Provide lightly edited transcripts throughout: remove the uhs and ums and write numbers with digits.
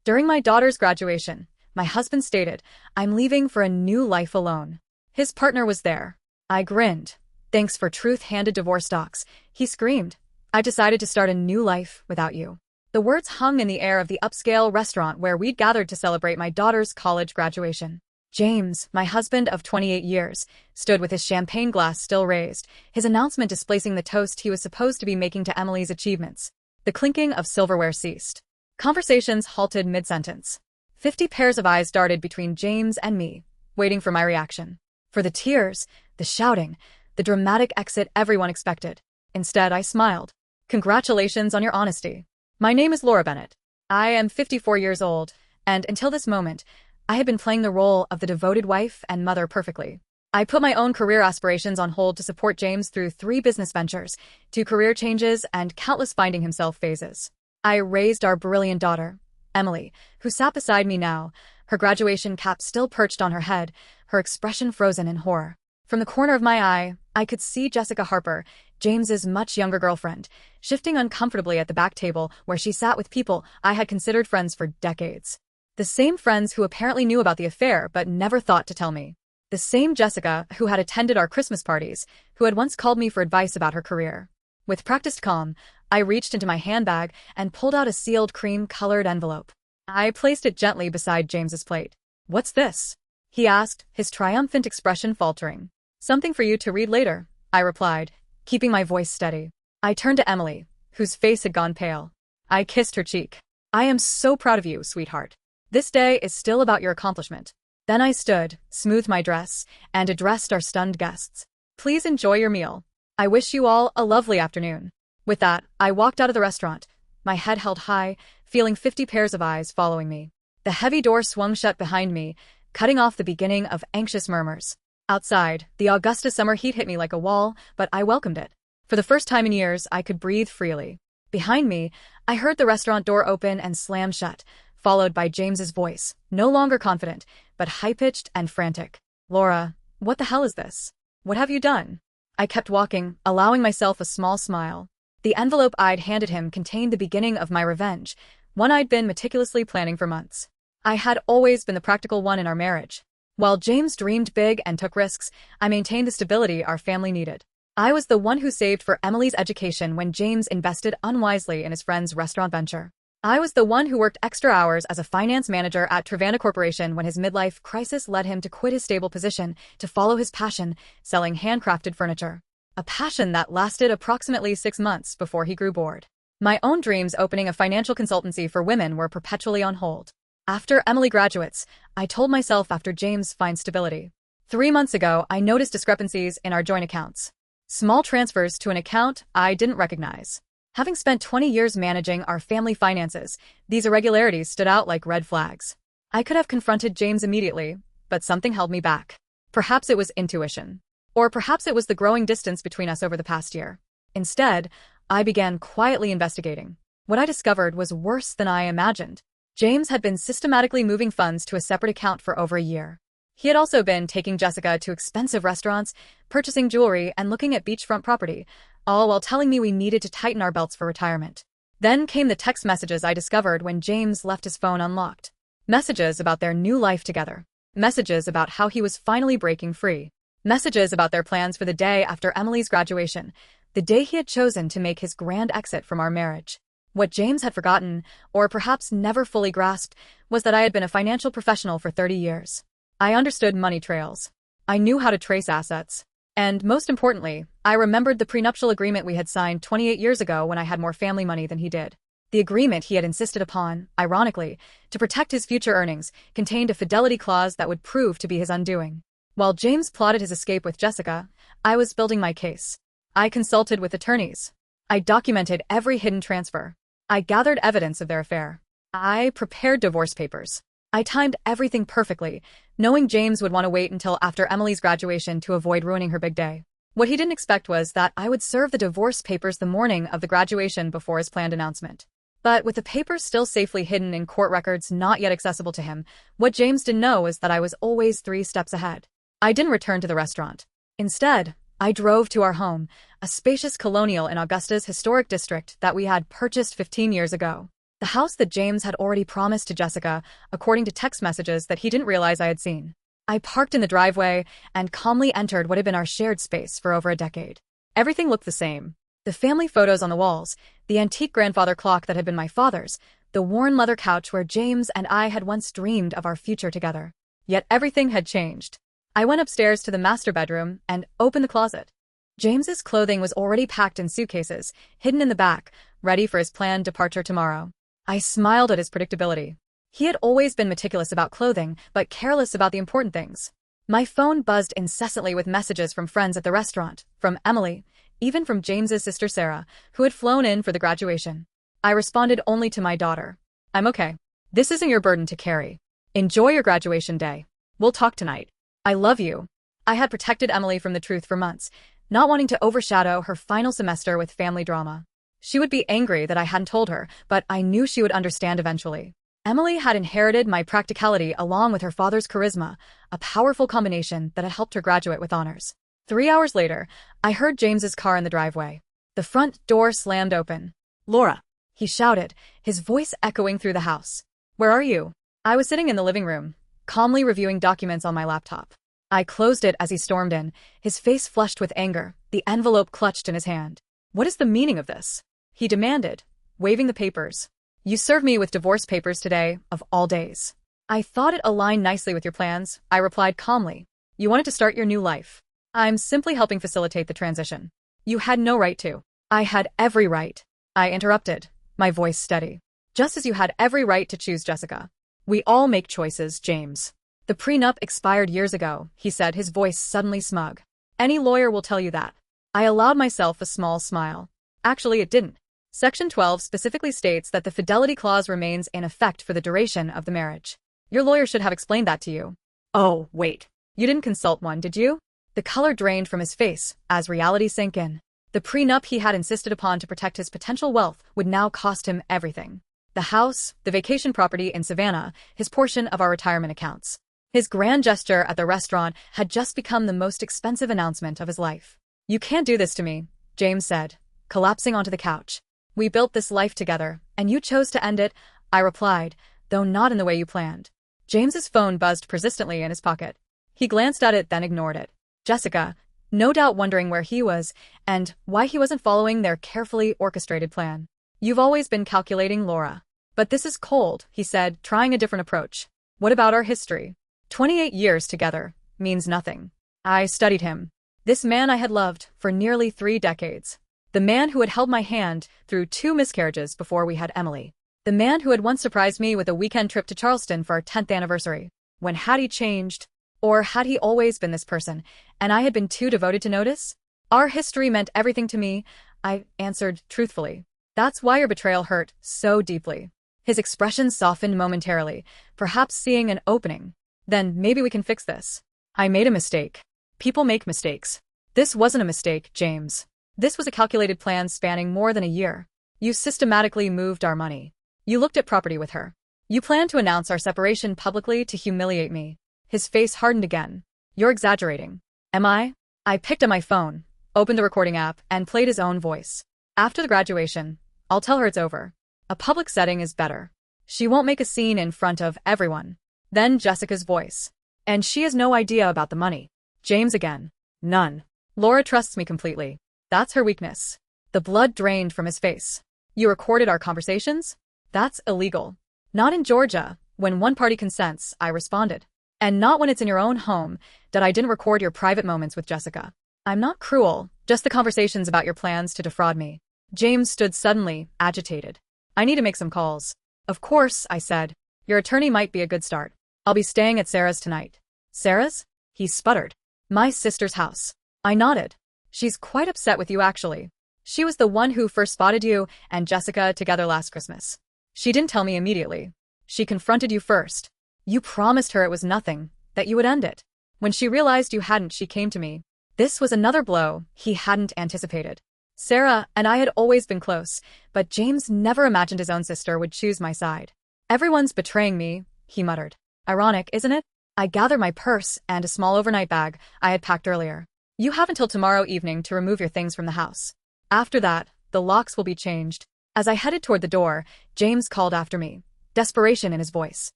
During my daughter's graduation, my husband stated, "I'm leaving for a new life alone." His partner was there. I grinned. "Thanks for truth-handed divorce docs," he screamed. "I decided to start a new life without you." The words hung in the air of the upscale restaurant where we'd gathered to celebrate my daughter's college graduation. James, my husband of 28 years, stood with his champagne glass still raised, his announcement displacing the toast he was supposed to be making to Emily's achievements. The clinking of silverware ceased. Conversations halted mid-sentence. 50 pairs of eyes darted between James and me, waiting for my reaction. For the tears, the shouting, the dramatic exit everyone expected. Instead, I smiled. "Congratulations on your honesty. My name is Laura Bennett. I am 54 years old, and until this moment, I had been playing the role of the devoted wife and mother perfectly. I put my own career aspirations on hold to support James through 3 business ventures, 2 career changes, and countless finding himself phases. I raised our brilliant daughter, Emily, who sat beside me now, her graduation cap still perched on her head, her expression frozen in horror. From the corner of my eye, I could see Jessica Harper, James's much younger girlfriend, shifting uncomfortably at the back table where she sat with people I had considered friends for decades. The same friends who apparently knew about the affair but never thought to tell me. The same Jessica who had attended our Christmas parties, who had once called me for advice about her career. With practiced calm, I reached into my handbag and pulled out a sealed cream-colored envelope. I placed it gently beside James's plate. "What's this?" he asked, his triumphant expression faltering. "Something for you to read later," I replied, keeping my voice steady. I turned to Emily, whose face had gone pale. I kissed her cheek. "I am so proud of you, sweetheart. This day is still about your accomplishment." Then I stood, smoothed my dress, and addressed our stunned guests. "Please enjoy your meal. I wish you all a lovely afternoon." With that, I walked out of the restaurant, my head held high, feeling 50 pairs of eyes following me. The heavy door swung shut behind me, cutting off the beginning of anxious murmurs. Outside, the Augusta summer heat hit me like a wall, but I welcomed it. For the first time in years, I could breathe freely. Behind me, I heard the restaurant door open and slam shut, followed by James's voice, no longer confident, but high-pitched and frantic. "Laura, what the hell is this? What have you done?" I kept walking, allowing myself a small smile. The envelope I'd handed him contained the beginning of my revenge, one I'd been meticulously planning for months. I had always been the practical one in our marriage. While James dreamed big and took risks, I maintained the stability our family needed. I was the one who saved for Emily's education when James invested unwisely in his friend's restaurant venture. I was the one who worked extra hours as a finance manager at Trevana Corporation when his midlife crisis led him to quit his stable position to follow his passion, selling handcrafted furniture. A passion that lasted approximately 6 months before he grew bored. My own dreams opening a financial consultancy for women were perpetually on hold. After Emily graduates, I told myself after James finds stability. 3 months ago, I noticed discrepancies in our joint accounts. Small transfers to an account I didn't recognize. Having spent 20 years managing our family finances, these irregularities stood out like red flags. I could have confronted James immediately, but something held me back. Perhaps it was intuition. Or perhaps it was the growing distance between us over the past year. Instead, I began quietly investigating. What I discovered was worse than I imagined. James had been systematically moving funds to a separate account for over a year. He had also been taking Jessica to expensive restaurants, purchasing jewelry, and looking at beachfront property, all while telling me we needed to tighten our belts for retirement. Then came the text messages I discovered when James left his phone unlocked. Messages about their new life together. Messages about how he was finally breaking free. Messages about their plans for the day after Emily's graduation, the day he had chosen to make his grand exit from our marriage. What James had forgotten, or perhaps never fully grasped, was that I had been a financial professional for 30 years. I understood money trails. I knew how to trace assets. And most importantly, I remembered the prenuptial agreement we had signed 28 years ago when I had more family money than he did. The agreement he had insisted upon, ironically, to protect his future earnings, contained a fidelity clause that would prove to be his undoing. While James plotted his escape with Jessica, I was building my case. I consulted with attorneys. I documented every hidden transfer. I gathered evidence of their affair. I prepared divorce papers. I timed everything perfectly, knowing James would want to wait until after Emily's graduation to avoid ruining her big day. What he didn't expect was that I would serve the divorce papers the morning of the graduation before his planned announcement. But with the papers still safely hidden in court records not yet accessible to him, what James didn't know was that I was always 3 steps ahead. I didn't return to the restaurant. Instead, I drove to our home, a spacious colonial in Augusta's historic district that we had purchased 15 years ago. The house that James had already promised to Jessica, according to text messages that he didn't realize I had seen. I parked in the driveway and calmly entered what had been our shared space for over a decade. Everything looked the same. The family photos on the walls, the antique grandfather clock that had been my father's, the worn leather couch where James and I had once dreamed of our future together. Yet everything had changed. I went upstairs to the master bedroom and opened the closet. James's clothing was already packed in suitcases, hidden in the back, ready for his planned departure tomorrow. I smiled at his predictability. He had always been meticulous about clothing, but careless about the important things. My phone buzzed incessantly with messages from friends at the restaurant, from Emily, even from James's sister Sarah, who had flown in for the graduation. I responded only to my daughter. I'm okay. This isn't your burden to carry. Enjoy your graduation day. We'll talk tonight. I love you. I had protected Emily from the truth for months, not wanting to overshadow her final semester with family drama. She would be angry that I hadn't told her, but I knew she would understand eventually. Emily had inherited my practicality along with her father's charisma, a powerful combination that had helped her graduate with honors. 3 hours later, I heard James's car in the driveway. The front door slammed open. "Laura," he shouted, his voice echoing through the house. "Where are you?" I was sitting in the living room, calmly reviewing documents on my laptop. I closed it as he stormed in, his face flushed with anger, the envelope clutched in his hand. "What is the meaning of this?" he demanded, waving the papers. "You served me with divorce papers today, of all days." "I thought it aligned nicely with your plans," I replied calmly. "You wanted to start your new life. I'm simply helping facilitate the transition." "You had no right to." "I had every right," I interrupted, my voice steady. "Just as you had every right to choose Jessica. We all make choices, James." "The prenup expired years ago," he said, his voice suddenly smug. "Any lawyer will tell you that." I allowed myself a small smile. Actually, it didn't. Section 12 specifically states that the fidelity clause remains in effect for the duration of the marriage. Your lawyer should have explained that to you. "Oh, wait. You didn't consult one, did you?" The color drained from his face as reality sank in. The prenup he had insisted upon to protect his potential wealth would now cost him everything. The house, the vacation property in Savannah, his portion of our retirement accounts. His grand gesture at the restaurant had just become the most expensive announcement of his life. "You can't do this to me," James said, collapsing onto the couch. "We built this life together, and you chose to end it," I replied, though not in the way you planned. James's phone buzzed persistently in his pocket. He glanced at it, then ignored it. Jessica, no doubt wondering where he was and why he wasn't following their carefully orchestrated plan. "You've always been calculating, Laura. But this is cold," he said, trying a different approach. "What about our history? 28 years together means nothing." I studied him. This man I had loved for nearly 3 decades. The man who had held my hand through 2 miscarriages before we had Emily. The man who had once surprised me with a weekend trip to Charleston for our 10th anniversary. When had he changed? Or had he always been this person, and I had been too devoted to notice? "Our history meant everything to me," I answered truthfully. "That's why your betrayal hurt so deeply." His expression softened momentarily, perhaps seeing an opening. "Then maybe we can fix this." "I made a mistake. People make mistakes." "This wasn't a mistake, James. This was a calculated plan spanning more than a year. You systematically moved our money. You looked at property with her. You planned to announce our separation publicly to humiliate me." His face hardened again. "You're exaggerating." "Am I?" I picked up my phone, opened the recording app, and played his own voice. "After the graduation, I'll tell her it's over. A public setting is better. She won't make a scene in front of everyone." Then Jessica's voice. "And she has no idea about the money." James again. "None. Laura trusts me completely. That's her weakness." The blood drained from his face. "You recorded our conversations? That's illegal." "Not in Georgia, when one party consents," I responded. "And not when it's in your own home, that I didn't record your private moments with Jessica. I'm not cruel, just the conversations about your plans to defraud me." James stood suddenly, agitated. "I need to make some calls." "Of course," I said. "Your attorney might be a good start. I'll be staying at Sarah's tonight." "Sarah's?" he sputtered. "My sister's house." I nodded. "She's quite upset with you, actually. She was the one who first spotted you and Jessica together last Christmas. She didn't tell me immediately. She confronted you first. You promised her it was nothing, that you would end it. When she realized you hadn't, she came to me." This was another blow he hadn't anticipated. Sarah and I had always been close, but James never imagined his own sister would choose my side. "Everyone's betraying me," he muttered. "Ironic, isn't it?" I gathered my purse and a small overnight bag I had packed earlier. "You have until tomorrow evening to remove your things from the house. After that, the locks will be changed." As I headed toward the door, James called after me, desperation in his voice.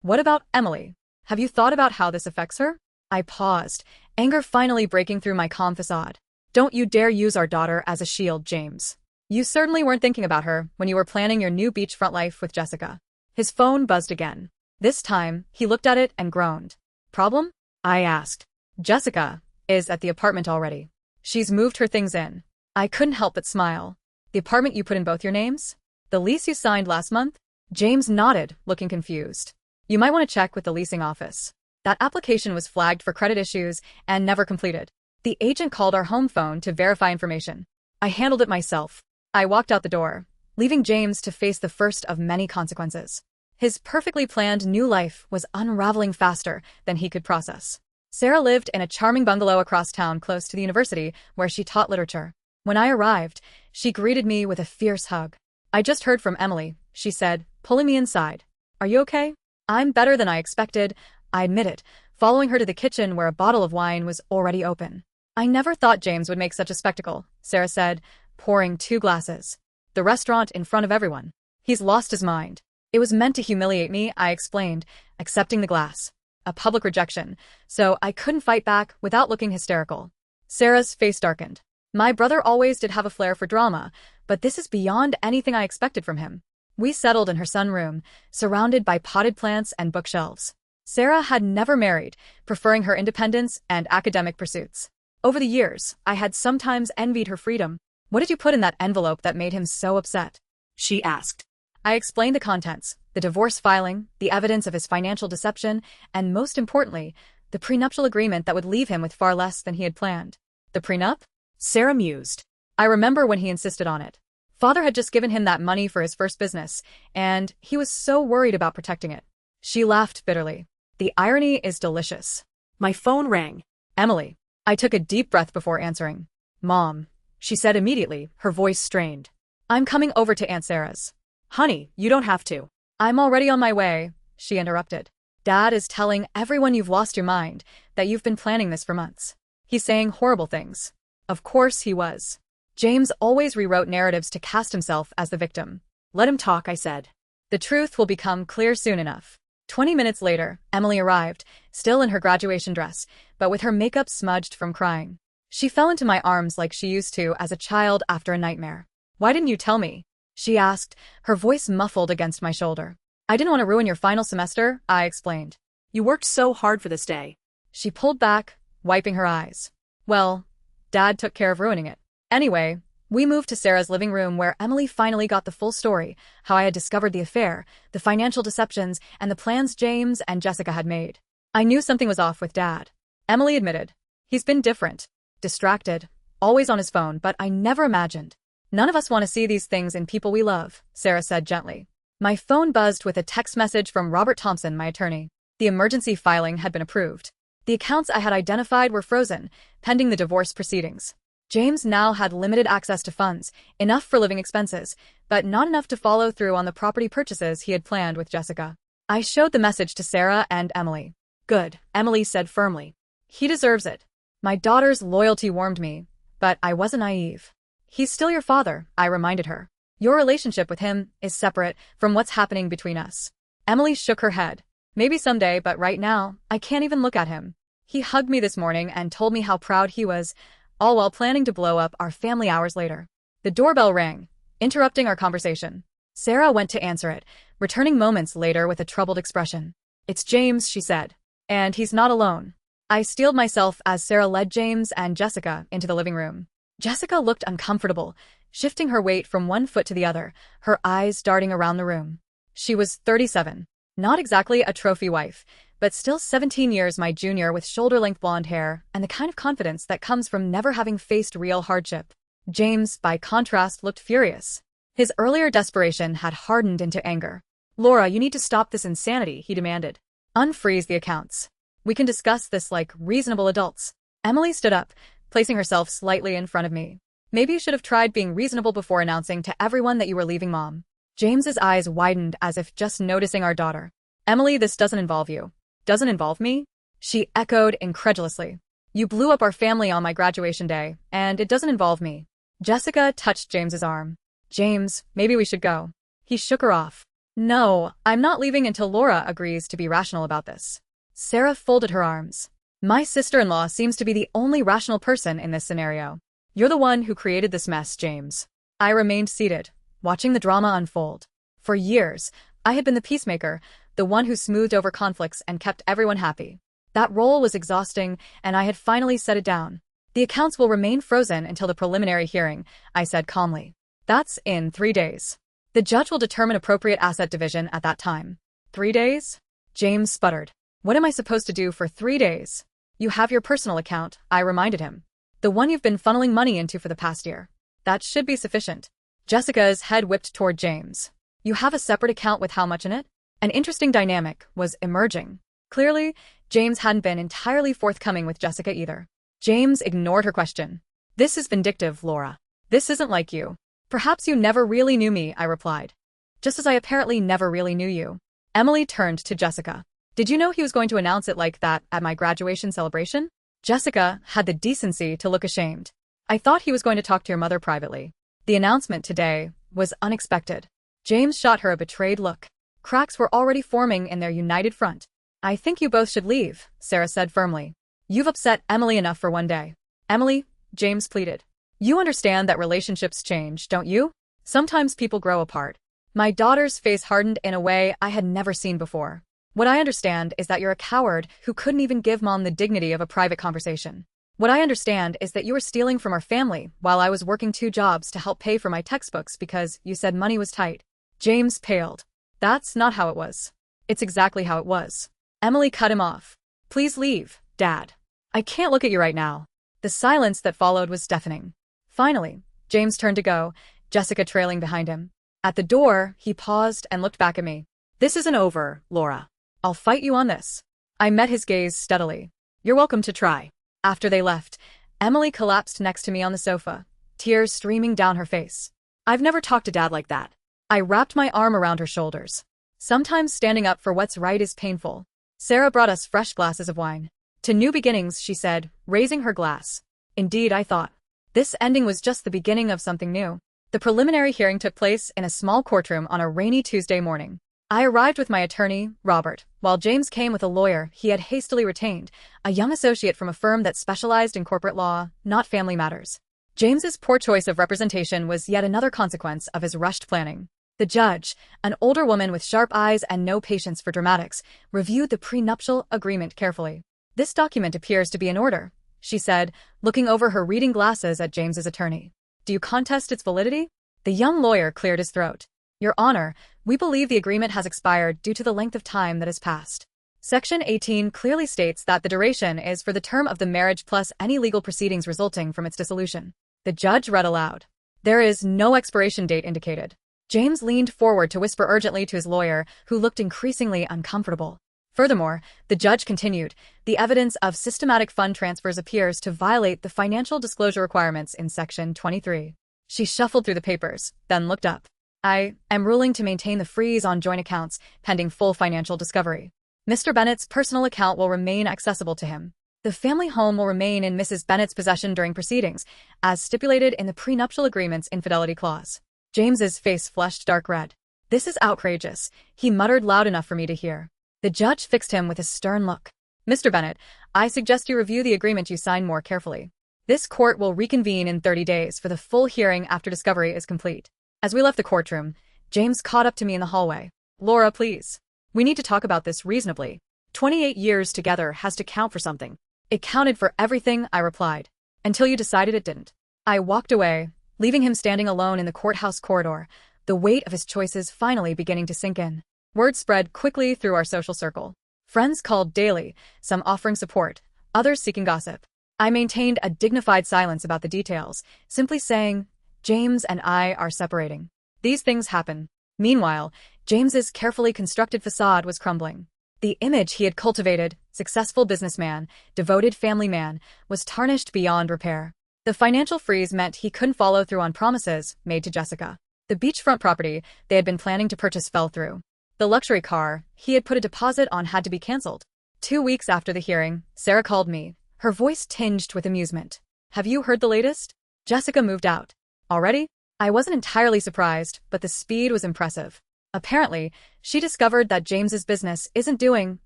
What about Emily? Have you thought about how this affects her? I paused, anger finally breaking through my calm facade. Don't you dare use our daughter as a shield, James. You certainly weren't thinking about her when you were planning your new beachfront life with Jessica. His phone buzzed again. This time, he looked at it and groaned. Problem? I asked. Jessica is at the apartment already. She's moved her things in. I couldn't help but smile. The apartment you put in both your names? The lease you signed last month? James nodded, looking confused. You might want to check with the leasing office. That application was flagged for credit issues and never completed. The agent called our home phone to verify information. I handled it myself. I walked out the door, leaving James to face the first of many consequences. His perfectly planned new life was unraveling faster than he could process. Sarah lived in a charming bungalow across town close to the university where she taught literature. When I arrived, she greeted me with a fierce hug. I just heard from Emily, she said, pulling me inside. Are you okay? I'm better than I expected, I admitted, following her to the kitchen where a bottle of wine was already open. I never thought James would make such a spectacle, Sarah said, pouring 2 glasses. The restaurant in front of everyone. He's lost his mind. It was meant to humiliate me, I explained, accepting the glass. A public rejection, so I couldn't fight back without looking hysterical. Sarah's face darkened. My brother always did have a flair for drama, but this is beyond anything I expected from him. We settled in her sunroom, surrounded by potted plants and bookshelves. Sarah had never married, preferring her independence and academic pursuits. Over the years, I had sometimes envied her freedom. What did you put in that envelope that made him so upset? She asked. I explained the contents, the divorce filing, the evidence of his financial deception, and most importantly, the prenuptial agreement that would leave him with far less than he had planned. The prenup? Sarah mused. I remember when he insisted on it. Father had just given him that money for his first business, and he was so worried about protecting it. She laughed bitterly. The irony is delicious. My phone rang. Emily. I took a deep breath before answering. Mom, she said immediately, her voice strained. I'm coming over to Aunt Sarah's. Honey, you don't have to. I'm already on my way, she interrupted. Dad is telling everyone you've lost your mind, that you've been planning this for months. He's saying horrible things. Of course he was. James always rewrote narratives to cast himself as the victim. Let him talk, I said. The truth will become clear soon enough. 20 minutes later, Emily arrived, still in her graduation dress, but with her makeup smudged from crying. She fell into my arms like she used to as a child after a nightmare. Why didn't you tell me? She asked, her voice muffled against my shoulder. I didn't want to ruin your final semester, I explained. You worked so hard for this day. She pulled back, wiping her eyes. Well, Dad took care of ruining it. Anyway, we moved to Sarah's living room where Emily finally got the full story, how I had discovered the affair, the financial deceptions, and the plans James and Jessica had made. I knew something was off with Dad. Emily admitted. He's been different. Distracted. Always on his phone, but I never imagined. None of us want to see these things in people we love, Sarah said gently. My phone buzzed with a text message from Robert Thompson, my attorney. The emergency filing had been approved. The accounts I had identified were frozen, pending the divorce proceedings. James now had limited access to funds, enough for living expenses, but not enough to follow through on the property purchases he had planned with Jessica. I showed the message to Sarah and Emily. Good, Emily said firmly. He deserves it. My daughter's loyalty warmed me, but I wasn't naive. He's still your father, I reminded her. Your relationship with him is separate from what's happening between us. Emily shook her head. Maybe someday, but right now, I can't even look at him. He hugged me this morning and told me how proud he was, all while planning to blow up our family hours later. The doorbell rang, interrupting our conversation. Sarah went to answer it, returning moments later with a troubled expression. It's James, she said. And he's not alone. I steeled myself as Sarah led James and Jessica into the living room. Jessica looked uncomfortable, shifting her weight from one foot to the other, her eyes darting around the room. She was 37. Not exactly a trophy wife, but still 17 years my junior with shoulder-length blonde hair and the kind of confidence that comes from never having faced real hardship. James, by contrast, looked furious. His earlier desperation had hardened into anger. Laura, you need to stop this insanity, he demanded. Unfreeze the accounts. We can discuss this like reasonable adults. Emily stood up, placing herself slightly in front of me. Maybe you should have tried being reasonable before announcing to everyone that you were leaving, Mom. James's eyes widened as if just noticing our daughter. Emily, this doesn't involve you. Doesn't involve me? She echoed incredulously. You blew up our family on my graduation day, and it doesn't involve me. Jessica touched James's arm. James, maybe we should go. He shook her off. No, I'm not leaving until Laura agrees to be rational about this. Sarah folded her arms. My sister-in-law seems to be the only rational person in this scenario. You're the one who created this mess, James. I remained seated, watching the drama unfold. For years, I had been the peacemaker, the one who smoothed over conflicts and kept everyone happy. That role was exhausting, and I had finally set it down. The accounts will remain frozen until the preliminary hearing, I said calmly. That's in 3 days. The judge will determine appropriate asset division at that time. 3 days? James sputtered. What am I supposed to do for 3 days? You have your personal account, I reminded him. The one you've been funneling money into for the past year. That should be sufficient. Jessica's head whipped toward James. You have a separate account with how much in it? An interesting dynamic was emerging. Clearly, James hadn't been entirely forthcoming with Jessica either. James ignored her question. This is vindictive, Laura. This isn't like you. Perhaps you never really knew me, I replied. Just as I apparently never really knew you. Emily turned to Jessica. Did you know he was going to announce it like that at my graduation celebration? Jessica had the decency to look ashamed. I thought he was going to talk to your mother privately. The announcement today was unexpected. James shot her a betrayed look. Cracks were already forming in their united front. I think you both should leave, Sarah said firmly. You've upset Emily enough for one day. Emily, James pleaded. You understand that relationships change, don't you? Sometimes people grow apart. My daughter's face hardened in a way I had never seen before. What I understand is that you're a coward who couldn't even give Mom the dignity of a private conversation. What I understand is that you were stealing from our family while I was working 2 jobs to help pay for my textbooks because you said money was tight. James paled. That's not how it was. It's exactly how it was. Emily cut him off. Please leave, Dad. I can't look at you right now. The silence that followed was deafening. Finally, James turned to go, Jessica trailing behind him. At the door, he paused and looked back at me. This isn't over, Laura. I'll fight you on this. I met his gaze steadily. You're welcome to try. After they left, Emily collapsed next to me on the sofa, tears streaming down her face. I've never talked to Dad like that. I wrapped my arm around her shoulders. Sometimes standing up for what's right is painful. Sarah brought us fresh glasses of wine. To new beginnings, she said, raising her glass. Indeed, I thought. This ending was just the beginning of something new. The preliminary hearing took place in a small courtroom on a rainy Tuesday morning. I arrived with my attorney, Robert, while James came with a lawyer he had hastily retained, a young associate from a firm that specialized in corporate law, not family matters. James's poor choice of representation was yet another consequence of his rushed planning. The judge, an older woman with sharp eyes and no patience for dramatics, reviewed the prenuptial agreement carefully. This document appears to be in order, she said, looking over her reading glasses at James's attorney. Do you contest its validity? The young lawyer cleared his throat. Your Honor, we believe the agreement has expired due to the length of time that has passed. Section 18 clearly states that the duration is for the term of the marriage plus any legal proceedings resulting from its dissolution. The judge read aloud. There is no expiration date indicated. James leaned forward to whisper urgently to his lawyer, who looked increasingly uncomfortable. Furthermore, the judge continued, the evidence of systematic fund transfers appears to violate the financial disclosure requirements in Section 23. She shuffled through the papers, then looked up. I am ruling to maintain the freeze on joint accounts, pending full financial discovery. Mr. Bennett's personal account will remain accessible to him. The family home will remain in Mrs. Bennett's possession during proceedings, as stipulated in the prenuptial agreement's infidelity clause. James's face flushed dark red. This is outrageous, he muttered loud enough for me to hear. The judge fixed him with a stern look. Mr. Bennett, I suggest you review the agreement you signed more carefully. This court will reconvene in 30 days for the full hearing after discovery is complete. As we left the courtroom, James caught up to me in the hallway. Laura, please. We need to talk about this reasonably. 28 years together has to count for something. It counted for everything, I replied. Until you decided it didn't. I walked away, leaving him standing alone in the courthouse corridor, the weight of his choices finally beginning to sink in. Word spread quickly through our social circle. Friends called daily, some offering support, others seeking gossip. I maintained a dignified silence about the details, simply saying, James and I are separating. These things happen. Meanwhile, James's carefully constructed facade was crumbling. The image he had cultivated, successful businessman, devoted family man, was tarnished beyond repair. The financial freeze meant he couldn't follow through on promises made to Jessica. The beachfront property they had been planning to purchase fell through. The luxury car he had put a deposit on had to be cancelled. 2 weeks after the hearing, Sarah called me, her voice tinged with amusement. Have you heard the latest? Jessica moved out. Already? I wasn't entirely surprised, but the speed was impressive. Apparently, she discovered that James's business isn't doing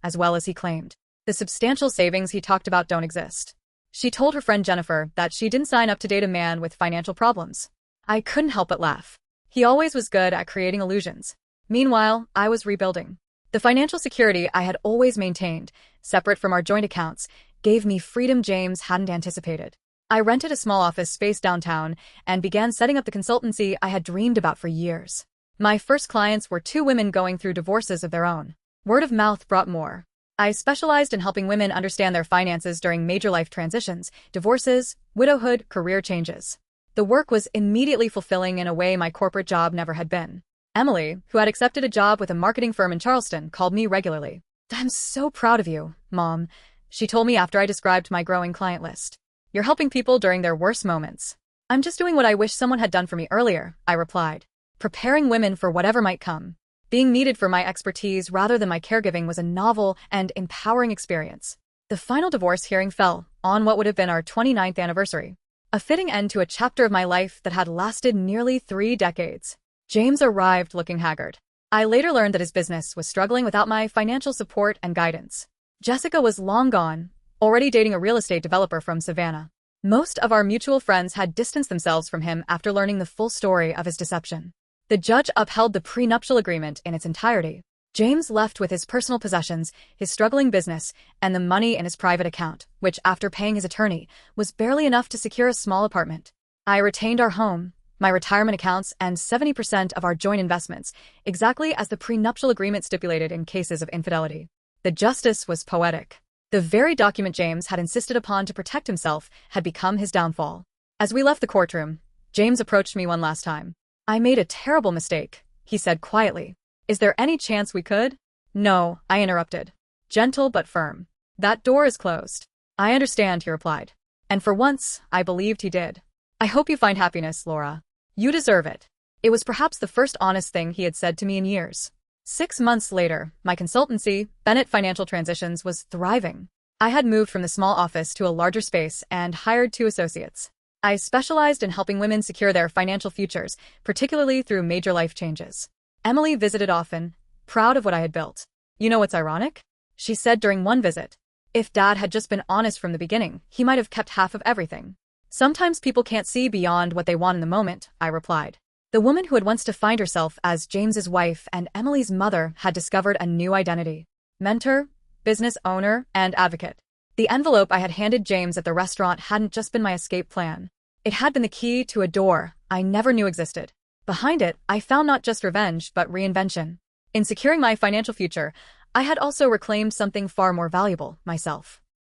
as well as he claimed. The substantial savings he talked about don't exist. She told her friend Jennifer that she didn't sign up to date a man with financial problems. I couldn't help but laugh. He always was good at creating illusions. Meanwhile, I was rebuilding. The financial security I had always maintained, separate from our joint accounts, gave me freedom James hadn't anticipated. I rented a small office space downtown and began setting up the consultancy I had dreamed about for years. My first clients were two women going through divorces of their own. Word of mouth brought more. I specialized in helping women understand their finances during major life transitions, divorces, widowhood, career changes. The work was immediately fulfilling in a way my corporate job never had been. Emily, who had accepted a job with a marketing firm in Charleston, called me regularly. "I'm so proud of you, Mom," she told me after I described my growing client list. "You're helping people during their worst moments." "I'm just doing what I wish someone had done for me earlier," I replied. Preparing women for whatever might come. Being needed for my expertise rather than my caregiving was a novel and empowering experience. The final divorce hearing fell on what would have been our 29th anniversary. A fitting end to a chapter of my life that had lasted nearly 3 decades. James arrived looking haggard. I later learned that his business was struggling without my financial support and guidance. Jessica was long gone, already dating a real estate developer from Savannah. Most of our mutual friends had distanced themselves from him after learning the full story of his deception. The judge upheld the prenuptial agreement in its entirety. James left with his personal possessions, his struggling business, and the money in his private account, which, after paying his attorney, was barely enough to secure a small apartment. I retained our home, my retirement accounts, and 70% of our joint investments, exactly as the prenuptial agreement stipulated in cases of infidelity. The justice was poetic. The very document James had insisted upon to protect himself had become his downfall. As we left the courtroom, James approached me one last time. "I made a terrible mistake," he said quietly. "Is there any chance we could?" "No," I interrupted. Gentle but firm. "That door is closed." "I understand," he replied. And for once, I believed he did. "I hope you find happiness, Laura. You deserve it." It was perhaps the first honest thing he had said to me in years. 6 months later, my consultancy, Bennett Financial Transitions, was thriving. I had moved from the small office to a larger space and hired 2 associates. I specialized in helping women secure their financial futures, particularly through major life changes. Emily visited often, proud of what I had built. "You know what's ironic?" she said during one visit. "If Dad had just been honest from the beginning, he might have kept half of everything." "Sometimes people can't see beyond what they want in the moment," I replied. The woman who had once defined herself as James's wife and Emily's mother had discovered a new identity. Mentor, business owner, and advocate. The envelope I had handed James at the restaurant hadn't just been my escape plan. It had been the key to a door I never knew existed. Behind it, I found not just revenge, but reinvention. In securing my financial future, I had also reclaimed something far more valuable, myself.